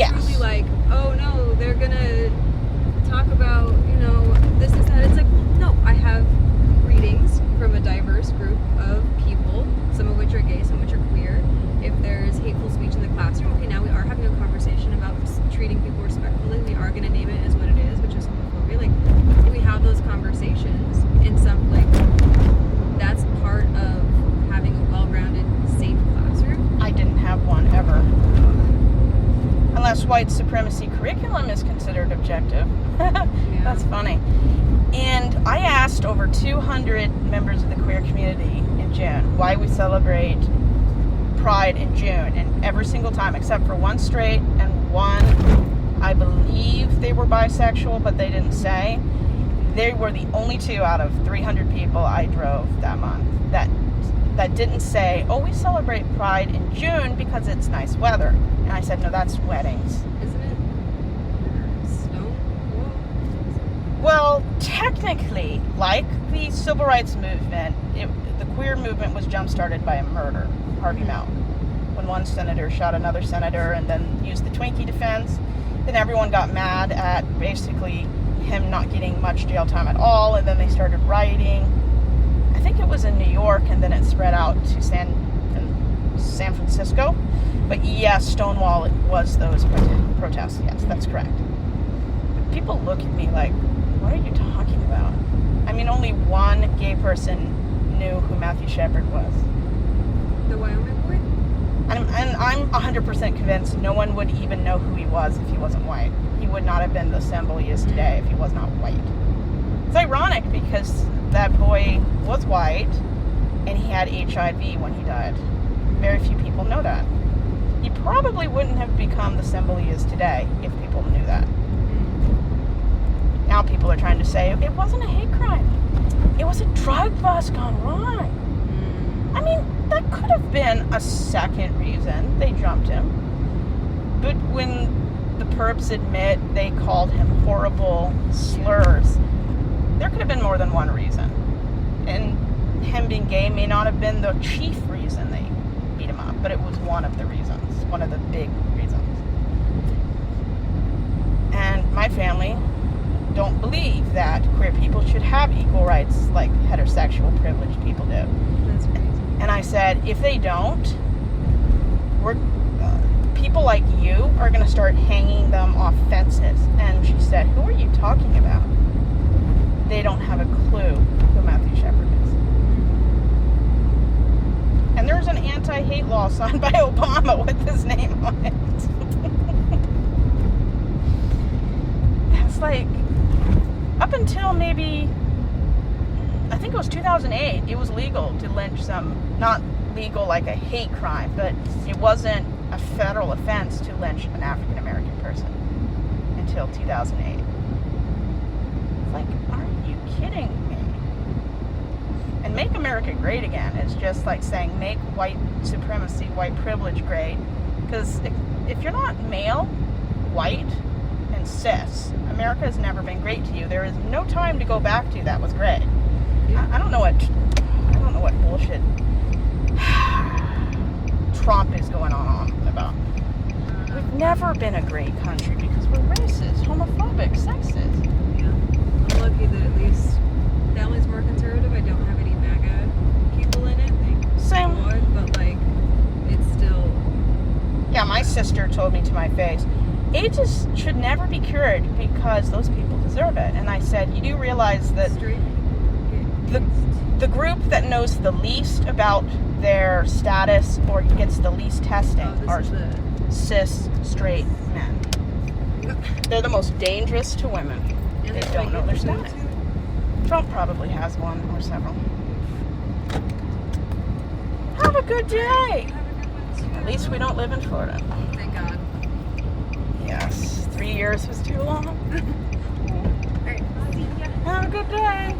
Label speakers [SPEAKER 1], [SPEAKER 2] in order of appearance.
[SPEAKER 1] truly like, oh no, they're gonna talk about, this is that. It's like, no, I have readings from a diverse group of people, some of which are gay, some of which are queer. If there's hateful speech in the classroom, okay, now we are having a conversation about treating people respectfully. We are going to name it as what it is, which is homophobia. Like, we have those conversations in some, like, that's part of having a well-rounded, safe classroom.
[SPEAKER 2] I didn't have one ever. Unless white supremacy curriculum is considered objective.
[SPEAKER 1] Yeah.
[SPEAKER 2] That's funny. And I asked over 200 members of the queer community in June why we celebrate Pride in June, and every single time, except for one straight and one, I believe they were bisexual, but they didn't say. They were the only two out of 300 people I drove that month that didn't say, oh, we celebrate Pride in June because it's nice weather. And I said, no, that's weddings.
[SPEAKER 1] Isn't it Stonewall?
[SPEAKER 2] Well, technically, like the civil rights movement, the queer movement was jump-started by a murder, Harvey Milk. When one senator shot another senator and then used the Twinkie defense, then everyone got mad at basically him not getting much jail time at all, and then they started rioting. I think it was in New York, and then it spread out to San Francisco. But yes, Stonewall was those protests. Yes, that's correct. But people look at me like, what are you talking about? I mean, only one gay person knew who Matthew Shepard was.
[SPEAKER 1] The Wyoming boy?
[SPEAKER 2] And I'm 100% convinced no one would even know who he was if he wasn't white. He would not have been the symbol he is today if he was not white. It's ironic because that boy was white and he had HIV when he died. Very few people know that. He probably wouldn't have become the symbol he is today if people knew that. Now people are trying to say it wasn't a hate crime. It was a drug bust gone wrong. I mean, that could have been a second reason they jumped him. But when the perps admit they called him horrible slurs, there could have been more than one reason. And him being gay may not have been the chief reason they beat him up, but it was one of the reasons, one of the big reasons. And my family don't believe that queer people should have equal rights like heterosexual privileged people do.
[SPEAKER 1] That's crazy.
[SPEAKER 2] And I said, if they don't, people like you are going to start hanging them off fences. And she said, who are you talking about? They don't have a clue who Matthew Shepard is. And there's an anti-hate law signed by Obama with his name on it. It's like, up until maybe, I think it was 2008, it was legal to lynch not legal like a hate crime, but it wasn't a federal offense to lynch an African American person until 2008. It's like, are you kidding me? And make America great again is just like saying make white supremacy, white privilege great. Because if you're not male, white, and cis, America has never been great to you. There is no time to go back to that was great. I don't know what bullshit Trump is going on about. We've never been a great country because we're racist, homophobic, sexist.
[SPEAKER 1] Yeah. I'm lucky that at least family's more conservative. I don't have any MAGA people in it.
[SPEAKER 2] Same.
[SPEAKER 1] But like, it's still.
[SPEAKER 2] Yeah, my sister told me to my face, AIDS should never be cured because those people deserve it. And I said, you do realize that the group that knows the least about their status or gets the least testing are cis, straight men. They're the most dangerous to women.
[SPEAKER 1] And
[SPEAKER 2] they don't know their status. Trump probably has one or several. Have a good day. At least we don't live in Florida.
[SPEAKER 1] Thank God.
[SPEAKER 2] Yes, 3 years was too long.
[SPEAKER 1] All right. See ya.
[SPEAKER 2] Have a good day.